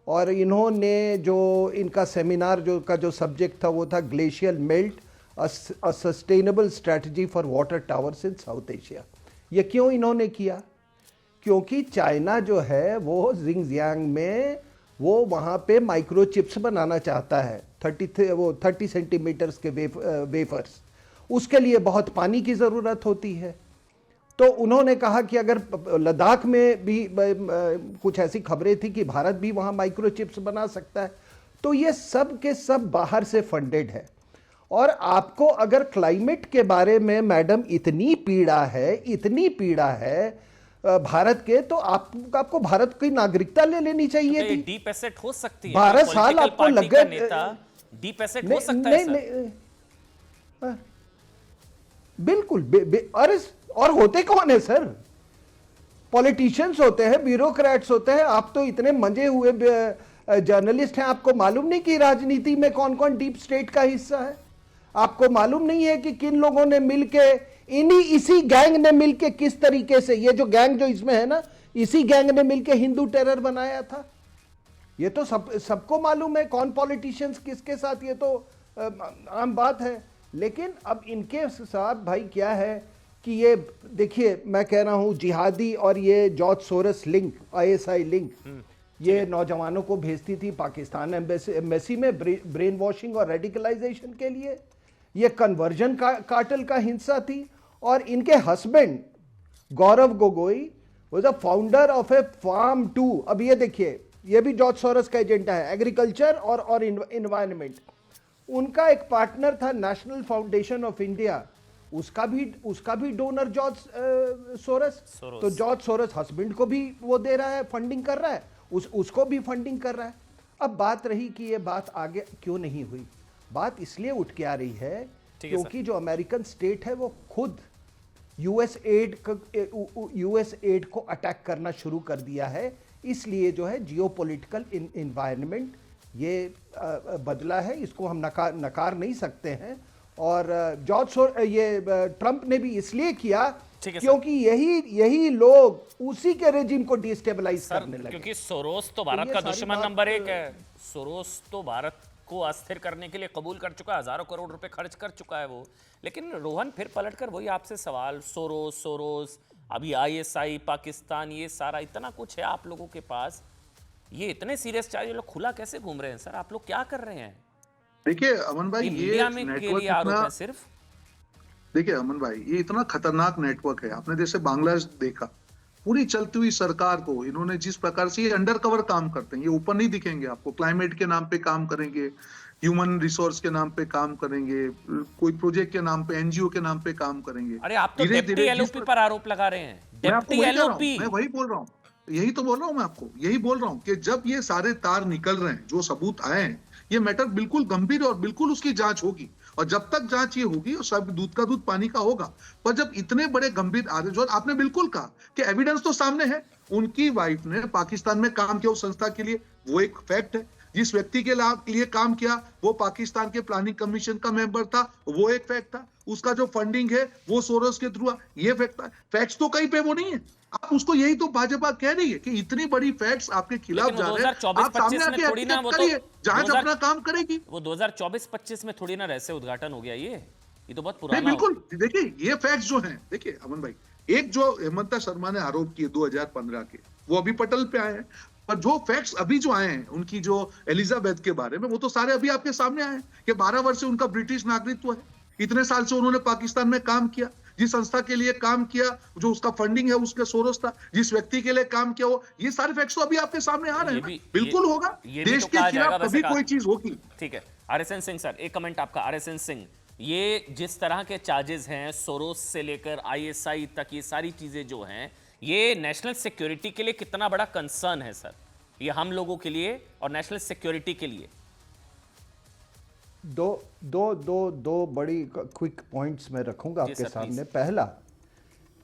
और इन्होंने जो इनका सेमिनार जो सब्जेक्ट था वो था glacial melt, a sustainable strategy for water towers in south Asia. ये क्यों इन्होंने किया? क्योंकि चाइना जो है वो जिंगजियांग में वो वहाँ पे माइक्रोचिप्स बनाना चाहता है, 30 सेंटीमीटर्स के वेफर्स। उसके लिए बहुत पानी की ज़रूरत होती है। तो उन्होंने कहा कि अगर लद्दाख में भी कुछ ऐसी खबरें थी कि भारत भी वहाँ माइक्रोचिप्स बना सकता है, तो ये सब के सब बाहर से फंडेड है। और आपको अगर क्लाइमेट के बारे में मैडम इतनी पीड़ा है भारत के, तो आपको भारत की नागरिकता ले लेनी चाहिए थी। डीप एसेट हो सकती है, 12 साल आपको लग गए। डीप एसेट हो सकता है सर। बिल्कुल। अरे और होते कौन है सर? पॉलिटिशियंस होते हैं, ब्यूरोक्रेट्स होते हैं। आप तो इतने मंजे हुए जर्नलिस्ट हैं, आपको मालूम नहीं कि राजनीति में कौन कौन डीप स्टेट का हिस्सा है? आपको मालूम नहीं है कि किन लोगों ने मिलके, इसी गैंग ने मिलके किस तरीके से, ये जो गैंग जो इसमें है ना, इसी गैंग ने मिलके हिंदू टेरर बनाया था। ये तो सबको मालूम है कौन पॉलिटिशियंस किसके साथ, ये तो आम बात है। लेकिन अब इनके साथ भाई क्या है कि ये देखिए, मैं कह रहा हूं जिहादी और ये George Soros link, ISI link, ये नौजवानों को भेजती थी पाकिस्तान एम्बेसी में ब्रेन वॉशिंग और रेडिकलाइजेशन के लिए। ये कन्वर्जन कार्टेल का हिस्सा थी। और इनके husband Gaurav Gogoi was a founder of a firm 2। अब ये देखिए, ये भी जॉर्ज सोरस का एजेंडा है, एग्रीकल्चर और इन्वायरमेंट। उनका एक पार्टनर था नेशनल फाउंडेशन ऑफ इंडिया, उसका भी डोनर जॉर्ज सोरस। तो जॉर्ज सोरस हस्बैंड को भी वो दे रहा है, फंडिंग कर रहा है, उसको भी फंडिंग कर रहा है। अब बात रही कि ये बात आगे क्यों नहीं हुई, बात इसलिए उठ के आ रही है क्योंकि जो अमेरिकन स्टेट है वो खुद यूएसएड को अटैक करना शुरू कर दिया है। इसलिए जो है जियोपॉलिटिकल इन्वायरमेंट ये बदला है, इसको हम नकार नहीं सकते हैं। और ट्रंप ने भी इसलिए किया क्योंकि यही लोग उसी के रेजिम को डिस्टेबलाइज करने लगे। क्योंकि सोरोस तो भारत का दुश्मन नंबर 1 है। सोरोस तो भारत को अस्थिर करने के लिए कबूल कर चुका है, हजारों करोड़ रुपए खर्च कर चुका है वो। लेकिन रोहन फिर पलटकर वही आपसे सवाल, सोरोस अभी आईएसआई, पाकिस्तान, ये सारा इतना कुछ है आप लोगों के पास, ये इतने सीरियस चार्ज लोग खुला कैसे घूम रहे हैं सर? आप लोग क्या कर रहे हैं? देखिए अमन भाई, ये इंडिया में के नेटवर्क लिए आरोप इतना, है सिर्फ। देखिए अमन भाई, ये इतना खतरनाक नेटवर्क है। आपने जैसे बांग्लादेश देखा, पूरी चलती हुई सरकार को इन्होंने जिस प्रकार से, ये अंडर कवर काम करते हैं, ये ऊपर नहीं दिखेंगे आपको। क्लाइमेट के नाम पे काम करेंगे, ह्यूमन रिसोर्स के नाम पे काम करेंगे, कोई प्रोजेक्ट के नाम पे, एनजीओ के नाम पे काम करेंगे। अरे आप तो डेप्टी एलओपी पर आरोप लगा रहे हैं। डेप्टी एलओपी, मैं वही बोल रहा हूँ, यही तो बोल रहा हूँ मैं आपको, यही बोल रहा हूँ कि जब ये सारे तार निकल रहे हैं, जो सबूत आए हैं, ये मैटर बिल्कुल गंभीर और बिल्कुल उसकी जांच होगी। और जब तक जांच ये होगी, और सब दूध का दूध पानी का होगा। पर जब इतने बड़े गंभीर आरोप, जो आपने बिल्कुल कहा कि एविडेंस तो सामने है, उनकी वाइफ ने पाकिस्तान में काम किया उस संस्था के लिए, वो एक फैक्ट है। जिस व्यक्ति के लिए काम किया वो पाकिस्तान के प्लानिंग कमीशन का मेंबर था, वो एक फैक्ट था। उसका जो फंडिंग है वो सोरोस के थ्रू, ये फैक्ट था। फैक्ट्स तो कहीं पे वो नहीं है। आप उसको, यही तो भाजपा कह रही है कि इतनी बड़ी फैक्ट्स आपके खिलाफ जा रहे हैं, आप सामने आके एक्सेप्ट करिए, जांच अपना काम करेगी। वो 2024-25 में थोड़ी ना वैसे उद्घाटन हो गया, ये तो बहुत पुराना। बिल्कुल, देखिए ये फैक्ट्स जो हैं, देखिए अमन भाई, एक जो हेमंता शर्मा ने आरोप किए 2015 के, वो अभी पटल पे आए हैं। पर जो फैक्ट्स अभी जो आए हैं उनकी, जो एलिजाबेथ के बारे में, वो तो सारे अभी आपके सामने आए हैं कि 12 वर्ष से उनका ब्रिटिश नागरिकत्व है, इतने साल से उन्होंने पाकिस्तान में काम किया, जिस संस्था के लिए काम किया, जो उसका फंडिंग है उसके सोर्स था, जिस व्यक्ति के लिए काम किया, वो ये सारे फैक्ट्स तो अभी आपके सामने आ रहे हैं। बिल्कुल होगा, देश के खिलाफ कभी कोई चीज होगी। ठीक है, आरएसएन सिंह सर, एक कमेंट आपका। आरएसएन सिंह, ये जिस तरह के चार्जेस हैं, सोरोस से लेकर आईएसआई तक, ये सारी चीजें जो हैं, ये नेशनल सिक्योरिटी के लिए कितना बड़ा कंसर्न है सर? ये हम लोगों के लिए और नेशनल सिक्योरिटी के लिए। दो बड़ी क्विक पॉइंट्स मैं रखूंगा आपके सामने। पहला,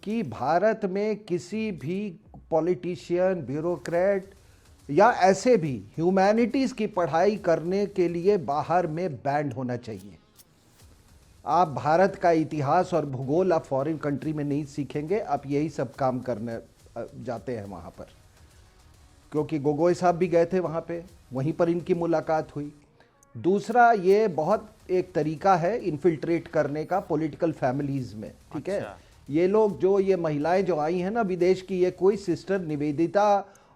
कि भारत में किसी भी पॉलिटिशियन, ब्यूरोक्रेट या ऐसे भी ह्यूमैनिटीज की पढ़ाई करने के लिए बाहर में बैंड होना चाहिए। आप भारत का इतिहास और भूगोल आप फॉरेन कंट्री में नहीं सीखेंगे, आप यही सब काम करने जाते हैं वहाँ पर। क्योंकि गोगोई साहब भी गए थे वहाँ पे, वहीं पर इनकी मुलाकात हुई। दूसरा, ये बहुत एक तरीका है इन्फिल्ट्रेट करने का पॉलिटिकल फैमिलीज में, ठीक है। ये लोग, जो ये महिलाएं जो आई हैं ना विदेश की, ये कोई सिस्टर निवेदिता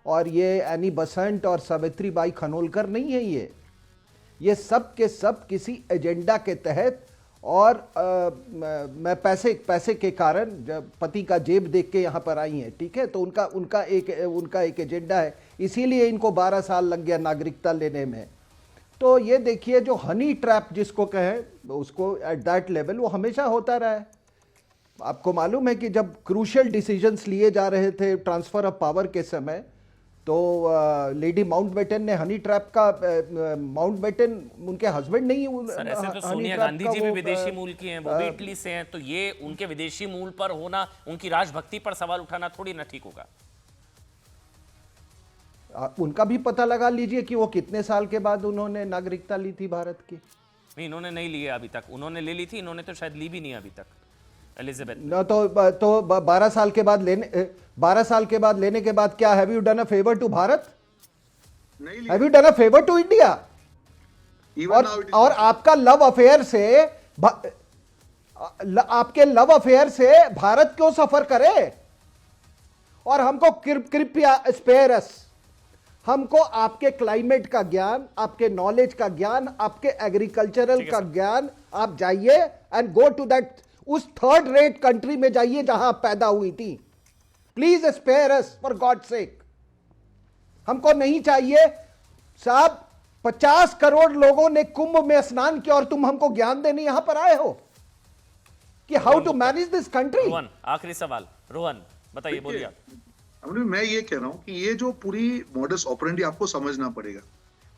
और ये एनी बसंत और सावित्री बाई खनोलकर नहीं है। ये सब के सब किसी एजेंडा के तहत, और मैं पैसे के कारण, जब पति का जेब देख के यहाँ पर आई हैं, ठीक है, तो उनका एक एजेंडा है, इसीलिए इनको 12 साल लग गया नागरिकता लेने में। तो ये देखिए, जो हनी ट्रैप जिसको कहें, उसको एट दैट लेवल वो हमेशा होता रहा है। आपको मालूम है कि जब क्रूशियल डिसीजंस लिए जा रहे थे ट्रांसफर ऑफ पावर के समय, तो लेडी माउंटबेटन ने हनी ट्रैप का, माउंटबेटन उनके हस्बैंड नहीं, सर ऐसे तो सोनिया गांधी जी भी विदेशी मूल की हैं, वो भी इटली से हैं, तो ये उनके विदेशी मूल पर होना, उनकी राजभक्ति पर सवाल उठाना थोड़ी ना ठीक होगा। उनका भी पता लगा लीजिए कि वो कितने साल के बाद उन्होंने नागरिकता ली थी भारत की। नहीं, इन्होंने नहीं ली है अभी तक। उन्होंने ले ली थी, इन्होंने तो शायद ली भी नहीं अभी तक, एलिजाबेथ न। तो 12 साल के बाद लेने के बाद क्या, have you done a favour to Bharat? Have you done a favour to India? और आपका लव अफेयर से, आपके लव अफेयर से भारत क्यों सफर करे? और हमको कृपया स्पेयर अस, हमको आपके क्लाइमेट का ज्ञान, आपके नॉलेज का ज्ञान, आपके एग्रीकल्चरल का ज्ञान, आप जाइए एंड गो टू दैट, उस थर्ड रेट कंट्री में जाइए जहां आप पैदा हुई थी। Please spare us for God sake. हमको नहीं चाहिए साहब। 50 करोड़ लोगों ने कुंभ में स्नान किया और तुम हमको ज्ञान देने यहां पर आए हो कि how to manage this country. Rohan, आखिरी सवाल। रोहन बताइए, बोलिए। मैं ये कह रहा हूं कि ये जो पूरी मॉडस ऑपरेंडी आपको समझना पड़ेगा।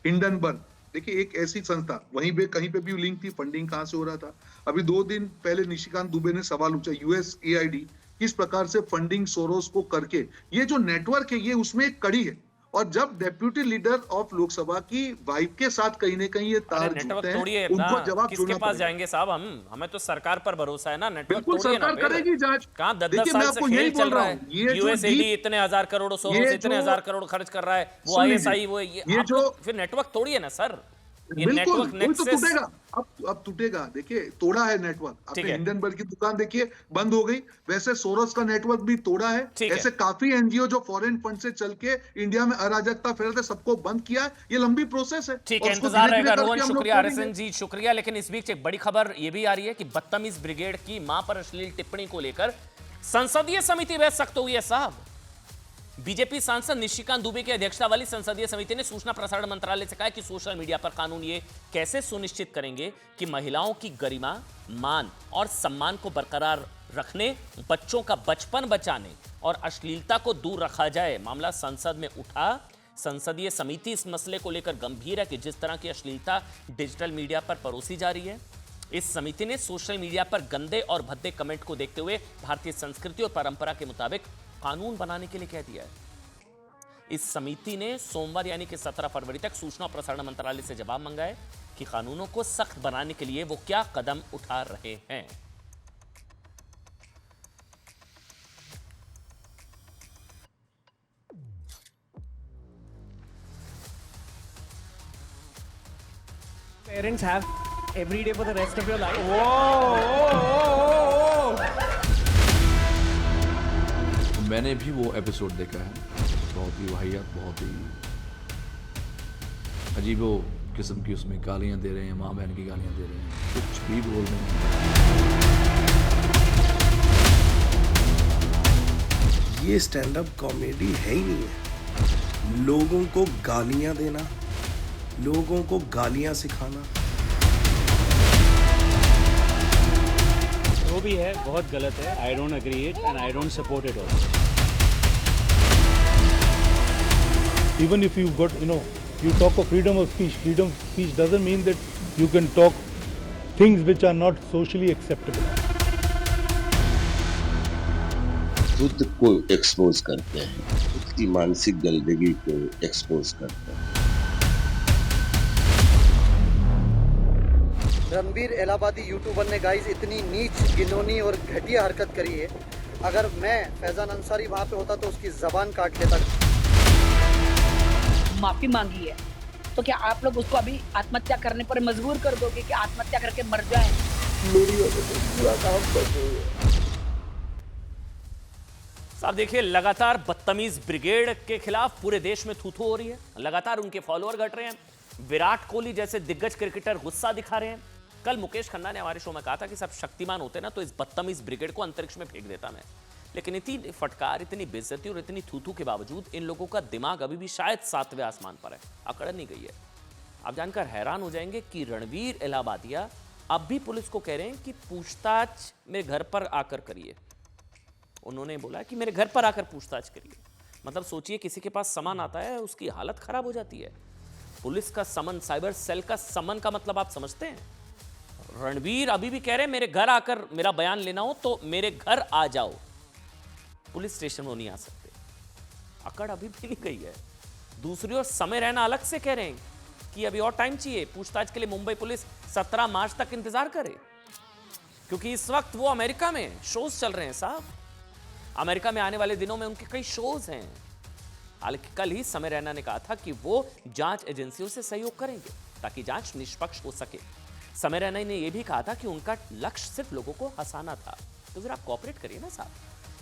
हिंडनबर्ग, देखिए, एक ऐसी संस्था, वहीं पे कहीं पे भी लिंक थी, फंडिंग कहां से हो रहा था। अभी 2 दिन पहले निशिकांत दुबे ने सवाल पूछा, USAID किस प्रकार से फंडिंग सोरोस को करके, ये जो नेटवर्क है, ये उसमें एक कड़ी है। और जब डेप्यूटी लीडर ऑफ लोकसभा की वाइफ के साथ कहीं ना कहीं ये तार जुड़ते हैं, उनको जवाब किसके पास जाएंगे साहब? हमें तो सरकार पर भरोसा है ना। नेटवर्क बिल्कुल सरकार करेगी जांच। कहां 10 साल से खेल चल रहा है। यूएसएडी इतने 1000 करोड़, सोरोस इतने 1000 करोड़ खर्च कर रहा है, वो आईएसआई, वो ये जो फिर नेटवर्क तोड़िए ना सर। ये बिल्कुल, नेटवर्क वही तो नेक्सस टूटेगा। अब टूटेगा। देखिए, तोड़ा है नेटवर्क। ठीक आपने है। हिंडनबर्ग की दुकान देखिए, बंद हो गई। वैसे सोरोस का नेटवर्क भी तोड़ा है। ठीक है। ऐसे काफी एनजीओ जो फॉरेन फंड से चल के इंडिया में अराजकता फैलाते, सबको बंद किया है। ये लंबी प्रोसेस है ठीक और है, उसको इंतजार धीरे-धीरे रहेगा करके रोहन। हम लोग शुक्रिया तोड़ेंगे। हरिसन जी, शुक्रिया। लेकिन इस बीच एक बड़ी खबर यह भी आ रही है कि बदतमीज ब्रिगेड की मां पर अश्लील टिप्पणी को लेकर संसदीय समिति बहस सख्त हुई है साहब। बीजेपी सांसद निशिकांत दुबे की अध्यक्षता वाली संसदीय समिति ने सूचना प्रसारण मंत्रालय से कहा कि सोशल मीडिया पर कानून ये कैसे सुनिश्चित करेंगे कि महिलाओं की गरिमा, मान और सम्मान को बरकरार रखने, बच्चों का बचपन बचाने और अश्लीलता को दूर रखा जाए। मामला संसद में उठा। संसदीय समिति इस मसले को लेकर गंभीर है कि जिस तरह की अश्लीलता डिजिटल मीडिया पर परोसी जा रही है। इस समिति ने सोशल मीडिया पर गंदे और भद्दे कमेंट को देखते हुए भारतीय संस्कृति और परंपरा के मुताबिक कानून बनाने के लिए कह दिया है। इस समिति ने सोमवार यानी कि 17 फरवरी तक सूचना और प्रसारण मंत्रालय से जवाब मांगा है कि कानूनों को सख्त बनाने के लिए वो क्या कदम उठा रहे हैं। Parents have every day for the rest of your life. मैंने भी वो एपिसोड देखा है, बहुत ही वाहियात, बहुत ही अजीबो किस्म की उसमें गालियां दे रहे हैं, माँ बहन की गालियां दे रहे हैं, कुछ भी बोल रहे हैं। ये स्टैंड अप कॉमेडी है ही नहीं है। लोगों को गालियां देना, लोगों को गालियां सिखाना, जो भी है बहुत गलत है। I don't agree it and I don't support it also. Even if you've got, you talk of freedom of speech doesn't mean that you can talk things which are not socially acceptable. खुद को expose करते हैं, खुद की मानसिक गंदगी को expose करते हैं। रणबीर इलाहाबादी यूट्यूबर ने गाइस इतनी नीच, घिनौनी और घटिया हरकत करी है। अगर मैं फैजान अंसारी वहाँ पे होता तो उसकी जबान काट लेता। माफी मांगी है तो क्या आप लोग उसको अभी आत्महत्या करने पर मजबूर कर दोगे कि आत्महत्या करके मर जाए? मेरी वजह से पूरा काम बंद हो गया। साहब देखिए, लगातार बदतमीज ब्रिगेड के खिलाफ पूरे देश में थू-थू हो रही है। लगातार उनके फॉलोअर घट रहे हैं। विराट कोहली जैसे दिग्गज क्रिकेटर गुस्सा दिखा रहे हैं। कल मुकेश खन्ना ने हमारे शो में कहा था कि सब शक्तिमान होते ना तो इस बदतमीज ब्रिगेड को अंतरिक्ष में फेंक देता मैं। लेकिन इतनी फटकार, इतनी बेइज्जती और इतनी थू-थू के बावजूद इन लोगों का दिमाग अभी भी शायद 7वें आसमान पर है, अकड़ नहीं गई है। आप जानकर हैरान हो जाएंगे कि रणवीर इलाहाबादिया अब भी पुलिस को कह रहे हैं कि पूछताछ मेरे घर पर आकर करिए। उन्होंने बोला कि मेरे घर पर आकर पूछताछ करिए। मतलब सोचिए, किसी के पास समन आता है, उसकी हालत खराब हो जाती है। पुलिस का समन, साइबर सेल का समन का मतलब आप समझते हैं? रणवीर अभी भी कह रहे हैं मेरे घर आकर मेरा बयान लेना हो तो मेरे घर आ जाओ, पुलिस स्टेशन में नहीं आ सकते। अकड़ अभी भी नहीं गई है। दूसरी ओर समय रैना अलग से कह रहे हैं कि अभी और टाइम चाहिए, पूछताछ के लिए मुंबई पुलिस 17 मार्च तक इंतजार करे, क्योंकि इस वक्त वो अमेरिका में शोज चल रहे हैं साहब। अमेरिका में आने वाले दिनों में उनके कई शोज हैं। हालांकि कल ही समय रैना ने कहा था कि वो जांच एजेंसियों से सहयोग करेंगे ताकि जांच निष्पक्ष हो सके। समय रैना ने यह भी कहा था कि उनका लक्ष्य सिर्फ लोगों को हंसाना था। तो फिर आप कोऑपरेट करिए ना साहब।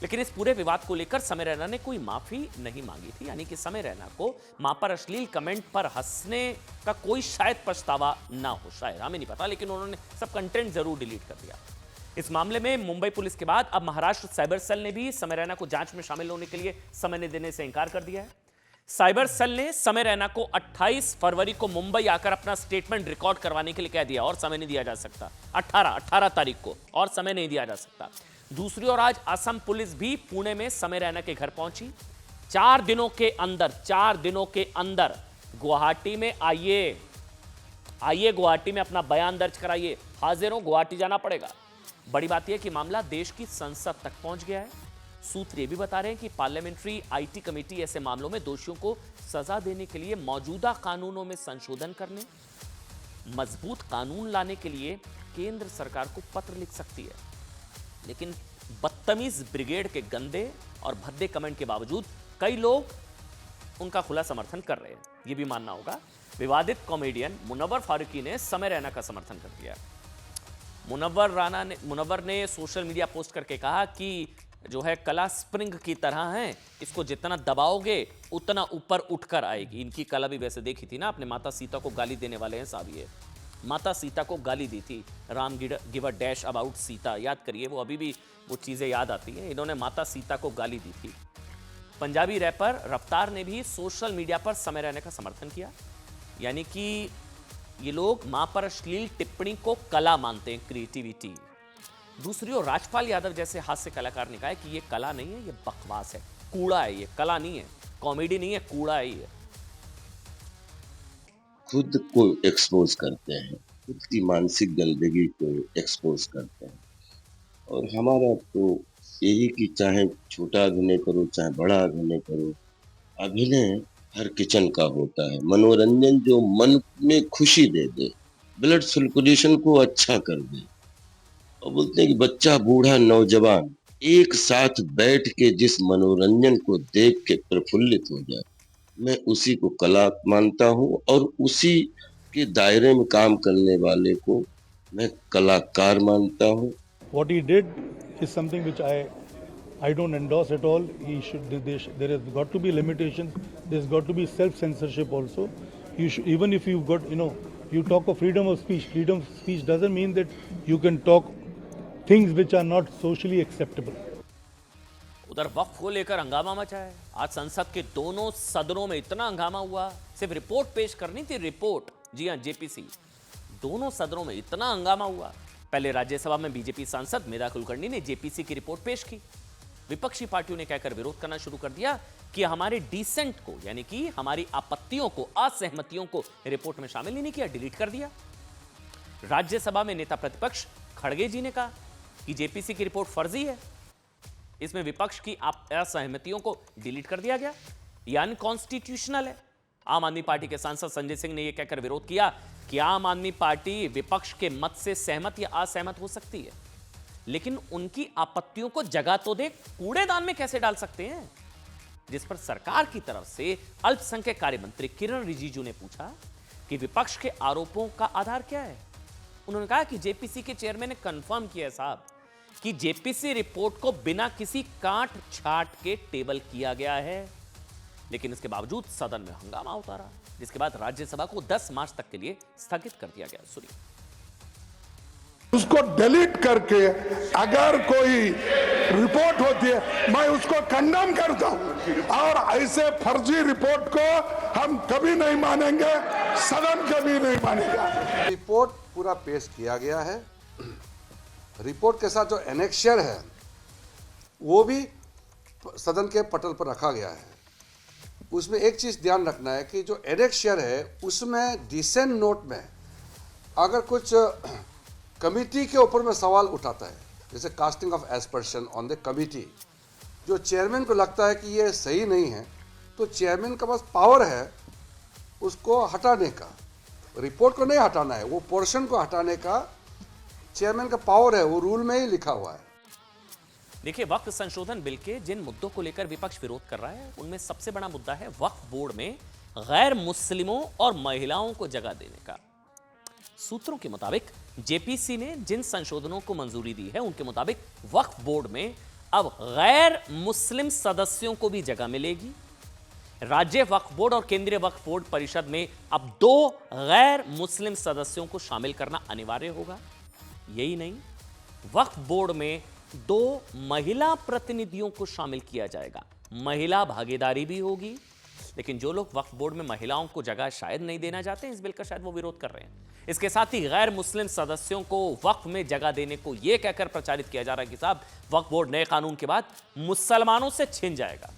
लेकिन इस पूरे विवाद को लेकर समय रैना ने कोई माफी नहीं मांगी थी, यानी कि समय रैना को मां पर अश्लील कमेंट पर हंसने का कोई शायद पछतावा ना हो, शायद, हमें नहीं पता, लेकिन उन्होंने सब कंटेंट जरूर डिलीट कर दिया। इस मामले में मुंबई पुलिस के बाद अब महाराष्ट्र साइबर सेल ने भी समय रैना को जांच में शामिल होने के लिए समय देने से इंकार कर दिया है। साइबर सेल ने समय रैना को 28 फरवरी को मुंबई आकर अपना स्टेटमेंट रिकॉर्ड करवाने के लिए कह दिया, और समय नहीं दिया जा सकता। 18 तारीख को, और समय नहीं दिया जा सकता। दूसरी ओर आज असम पुलिस भी पुणे में समय रैना के घर पहुंची। 4 दिनों के अंदर गुवाहाटी में आइए गुवाहाटी में अपना बयान दर्ज कराइए। हाजिर हो, गुवाहाटी जाना पड़ेगा। बड़ी बात यह कि मामला देश की संसद तक पहुंच गया है। सूत्र ये भी बता रहे हैं कि पार्लियामेंट्री आईटी कमेटी ऐसे मामलों में दोषियों को सजा देने के लिए मौजूदा कानूनों में संशोधन करने, मजबूत कानून लाने के लिए केंद्र सरकार को पत्र लिख सकती है। लेकिन बदतमीज ब्रिगेड के गंदे और भद्दे कमेंट के बावजूद कई लोग उनका खुला समर्थन कर रहे हैं। ये भी मानना होगा। विवादित कॉमेडियन मुनव्वर फारूकी ने समय रैना का समर्थन कर दिया। मुनव्वर ने सोशल मीडिया पोस्ट करके कहा कि जो है कला स्प्रिंग की तरह है, इसको जितना दबाओगे उतना ऊपर उठकर आएगी। इनकी कला भी वैसे देखी थी ना आपने, माता सीता को गाली देने वाले हैं साहब। ये माता सीता को गाली दी थी, Ram give a dash about Sita, याद करिए, वो अभी भी वो चीज़ें याद आती हैं। इन्होंने माता सीता को गाली दी थी। पंजाबी रैपर रफ्तार ने भी सोशल मीडिया पर समय रैना का समर्थन किया। यानी कि ये लोग मां पर अश्लील टिप्पणी को कला मानते हैं, क्रिएटिविटी। दूसरी ओर राजपाल यादव जैसे हास्य कलाकार ने कहा है कि ये कला नहीं है, ये बकवास है, कूड़ा है, ये कला नहीं है, कॉमेडी नहीं है, कूड़ा है ये। खुद को एक्सपोज करते हैं, खुद की मानसिक गंदगी को एक्सपोज करते हैं। और हमारा तो यही कि चाहे छोटा अभिनय करो चाहे बड़ा अभिनय करो, अभिनय हर किचन का होता है। मनोरंजन जो मन में खुशी दे दे, ब्लड सर्कुलेशन को अच्छा कर दे। और बोलते हैं कि बच्चा बूढ़ा नौजवान एक साथ बैठ के जिस मनोरंजन को देख के प्रफुल्लित हो जाए, मैं उसी को कला मानता हूँ। और उसी के दायरे में काम करने वाले को मैं कलाकार मानता हूँ। What he did is something which I don't endorse at all. There has got to be limitations. There's got to be self-censorship also. Even if you've got, you talk of freedom of speech. Freedom of speech doesn't mean that you can talk things which are not socially acceptable. उधर वक्फ को लेकर हंगामा मचा है। आज संसद के दोनों सदनों में इतना हंगामा हुआ, सिर्फ रिपोर्ट पेश करनी थी, रिपोर्ट, जी हां, जेपीसी। दोनों सदनों में इतना हंगामा हुआ। पहले राज्यसभा में बीजेपी सांसद मेधा कुलकर्णी ने जेपीसी की रिपोर्ट पेश की। विपक्षी पार्टियों ने कहकर विरोध करना शुरू कर दिया कि हमारे डिसेंट को, यानी कि हमारी आपत्तियों को, असहमतियों को रिपोर्ट में शामिल ही नहीं किया, डिलीट कर दिया। राज्यसभा में नेता प्रतिपक्ष खड़गे जी ने कहा कि जेपीसी की रिपोर्ट फर्जी है, इसमें विपक्ष की असहमतियों को डिलीट कर दिया गया, यह अनकॉन्स्टिट्यूशनल है। आम आदमी पार्टी के सांसद संजय सिंह ने यह कहकर विरोध किया कि आम आदमी पार्टी विपक्ष के मत से सहमत या असहमत हो सकती है, लेकिन उनकी आपत्तियों को जगह तो दे, कूड़ेदान में कैसे डाल सकते हैं। जिस पर सरकार की तरफ से अल्पसंख्यक कार्य मंत्री किरण रिजिजू ने पूछा कि विपक्ष के आरोपों का आधार क्या है। उन्होंने कहा कि जेपीसी के चेयरमैन ने कंफर्म किया साहब कि जेपीसी रिपोर्ट को बिना किसी काट छाट के टेबल किया गया है, लेकिन इसके बावजूद सदन में हंगामा होता रहा, जिसके बाद राज्यसभा को 10 मार्च तक के लिए स्थगित कर दिया गया। सुनिए। उसको डिलीट करके अगर कोई रिपोर्ट होती है, मैं उसको कंडेम करता हूं। और ऐसे फर्जी रिपोर्ट को हम कभी नहीं मानेंगे, सदन कभी नहीं मानेगा। रिपोर्ट पूरा पेश किया गया है। रिपोर्ट के साथ जो एनेक्शियर है वो भी सदन के पटल पर रखा गया है। उसमें एक चीज ध्यान रखना है कि जो एनेक्शियर है उसमें डिसेंट नोट में अगर कुछ कमिटी के ऊपर में सवाल उठाता है, जैसे casting of aspersion on the committee, जो चेयरमैन को लगता है कि ये सही नहीं है, तो चेयरमैन के पास पावर है उसको हटाने का। रिपोर्ट को नहीं हटाना है, वो पोर्शन को हटाने का चेयरमैन का पावर है, वो रूल में ही लिखा हुआ है। देखिए, वक्फ संशोधन बिल के जिन मुद्दों को लेकर विपक्ष विरोध कर रहा है, उनमें सबसे बड़ा मुद्दा है वक्फ बोर्ड में गैर मुस्लिमों और महिलाओं को जगह देने का। सूत्रों के मुताबिक जेपीसी ने जिन संशोधनों को मंजूरी दी है, उनके मुताबिक वक्फ बोर्ड में अब गैर मुस्लिम सदस्यों को भी जगह मिलेगी। राज्य वक्फ बोर्ड और केंद्रीय वक्फ बोर्ड परिषद में अब 2 गैर मुस्लिम सदस्यों को शामिल करना अनिवार्य होगा। यही नहीं, वक्फ बोर्ड में 2 महिला प्रतिनिधियों को शामिल किया जाएगा। महिला भागीदारी भी होगी, लेकिन जो लोग वक्फ बोर्ड में महिलाओं को जगह शायद नहीं देना चाहते, इस बिल का शायद वो विरोध कर रहे हैं। इसके साथ ही गैर मुस्लिम सदस्यों को वक्फ में जगह देने को यह कहकर प्रचारित किया जा रहा है कि साहब वक्फ बोर्ड नए कानून के बाद मुसलमानों से छिन जाएगा,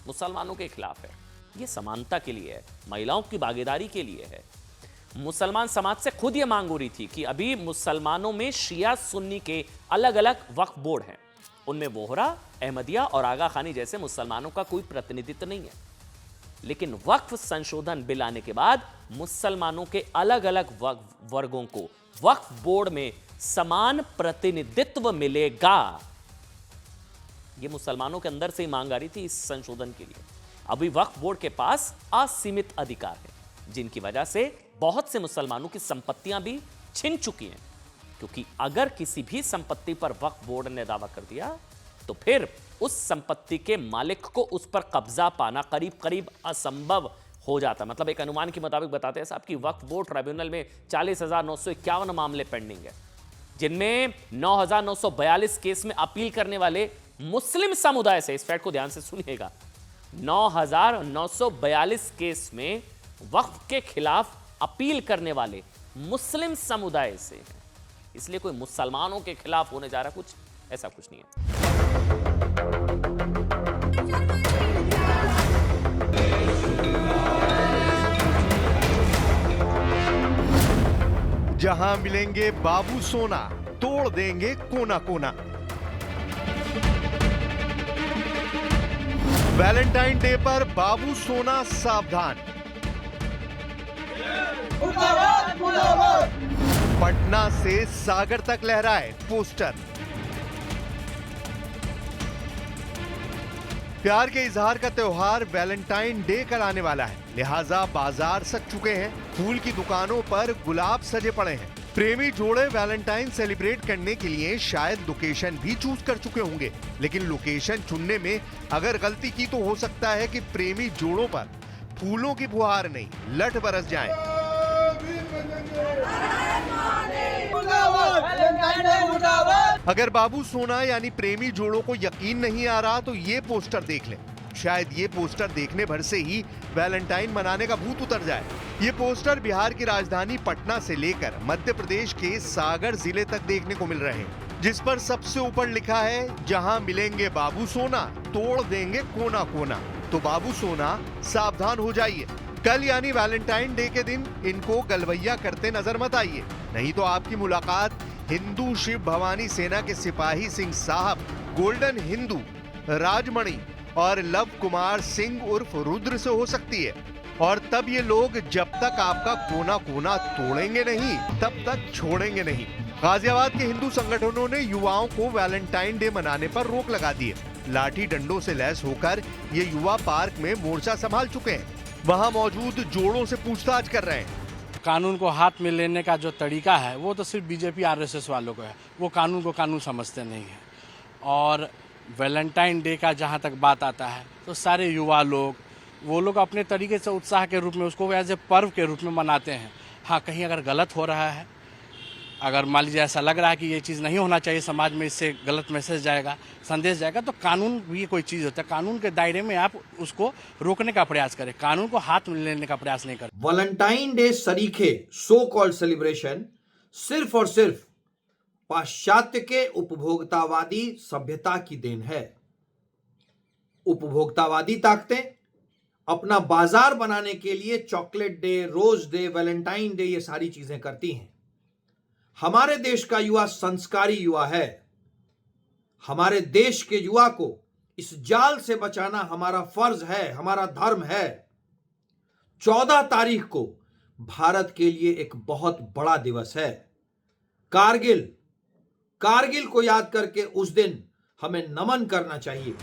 मुसलमानों के खिलाफ है। यह समानता के लिए है, महिलाओं की भागीदारी के लिए है। मुसलमान समाज से खुद यह मांग हो रही थी कि अभी मुसलमानों में शिया सुन्नी के अलग अलग वक्फ बोर्ड हैं, उनमें वोहरा, अहमदिया और आगा खानी जैसे मुसलमानों का कोई प्रतिनिधित्व नहीं है। लेकिन वक्फ संशोधन बिल आने के बाद मुसलमानों के अलग अलग वर्गों को वक्फ बोर्ड में समान प्रतिनिधित्व मिलेगा। यह मुसलमानों के अंदर से ही मांग आ रही थी इस संशोधन के लिए। अभी वक्फ बोर्ड के पास असीमित अधिकार है। जिनकी वजह से बहुत से मुसलमानों की संपत्तियां भी छिन चुकी हैं। क्योंकि अगर किसी भी संपत्ति पर वक्फ बोर्ड ने दावा कर दिया तो फिर उस संपत्ति के मालिक को उस पर कब्जा पाना करीब करीब असंभव हो जाता। मतलब एक अनुमान के मुताबिक बताते हैं साहब कि वक्फ बोर्ड ट्राइब्यूनल में 40,951 मामले पेंडिंग है, जिनमें 9,942 केस में अपील करने वाले मुस्लिम समुदाय से, इस फैक्ट को ध्यान से सुनिएगा, 9,942 केस में वक्फ के खिलाफ अपील करने वाले मुस्लिम समुदाय से हैं। इसलिए कोई मुसलमानों के खिलाफ होने जा रहा कुछ ऐसा कुछ नहीं है। जहां मिलेंगे बाबू सोना, तोड़ देंगे कोना कोना। वैलेंटाइन डे पर बाबू सोना सावधान। पटना से सागर तक लहराए पोस्टर। प्यार के इजहार का त्योहार वैलेंटाइन डे कल आने वाला है, लिहाजा बाजार सज चुके हैं। फूल की दुकानों पर गुलाब सजे पड़े हैं। प्रेमी जोड़े वैलेंटाइन सेलिब्रेट करने के लिए शायद लोकेशन भी चूज कर चुके होंगे, लेकिन लोकेशन चुनने में अगर गलती की तो हो सकता है कि प्रेमी जोड़ों पर फूलों की फुहार नहीं, लठ बरस जाए। अगर बाबू सोना यानी प्रेमी जोड़ों को यकीन नहीं आ रहा तो ये पोस्टर देख लें। शायद ये पोस्टर देखने भर से ही वैलेंटाइन मनाने का भूत उतर जाए। ये पोस्टर बिहार की राजधानी पटना से लेकर मध्य प्रदेश के सागर जिले तक देखने को मिल रहे हैं, जिस पर सबसे ऊपर लिखा है, जहां मिलेंगे बाबू सोना, तोड़ देंगे कोना कोना। तो बाबू सोना सावधान हो जाइए। कल यानी वैलेंटाइन डे के दिन इनको गलवैया करते नजर मत आइए, नहीं तो आपकी मुलाकात हिंदू शिव भवानी सेना के सिपाही सिंह साहब, गोल्डन हिंदू, राजमणि और लव कुमार सिंह उर्फ रुद्र से हो सकती है। और तब ये लोग जब तक आपका कोना कोना तोड़ेंगे नहीं, तब तक छोड़ेंगे नहीं। गाजियाबाद के हिंदू संगठनों ने युवाओं को वैलेंटाइन डे मनाने पर रोक लगा दी है। लाठी डंडों से लैस होकर ये युवा पार्क में मोर्चा संभाल चुके हैं। वहां मौजूद जोड़ों से पूछताछ कर रहे हैं। कानून को हाथ में लेने का जो तरीका है वो तो सिर्फ बीजेपी आरएसएस वालों को है। वो कानून को कानून समझते नहीं है। और वैलेंटाइन डे का जहाँ तक बात आता है तो सारे युवा लोग, वो लोग अपने तरीके से उत्साह के रूप में उसको एज ए पर्व के रूप में मनाते हैं। हाँ, कहीं अगर गलत हो रहा है, अगर मान लीजिए ऐसा लग रहा है कि ये चीज़ नहीं होना चाहिए, समाज में इससे गलत मैसेज जाएगा, संदेश जाएगा, तो कानून भी कोई चीज़ होता है। कानून के दायरे में आप उसको रोकने का प्रयास करें, कानून को हाथ में लेने का प्रयास नहीं करें। वैलेंटाइन डे सरीखे सो कॉल्ड सेलिब्रेशन सिर्फ और सिर्फ पाश्चात्य के उपभोक्तावादी सभ्यता की देन है। उपभोक्तावादी ताकतें अपना बाजार बनाने के लिए chocolate day, rose day, Valentine day, ये सारी चीजें करती हैं। हमारे देश का युवा संस्कारी युवा है। हमारे देश के युवा को इस जाल से बचाना हमारा फर्ज है, हमारा धर्म है। 14 तारीख को भारत के लिए एक बहुत बड़ा दिवस है, कारगिल। कारगिल को याद करके उस दिन हमें नमन करना चाहिए।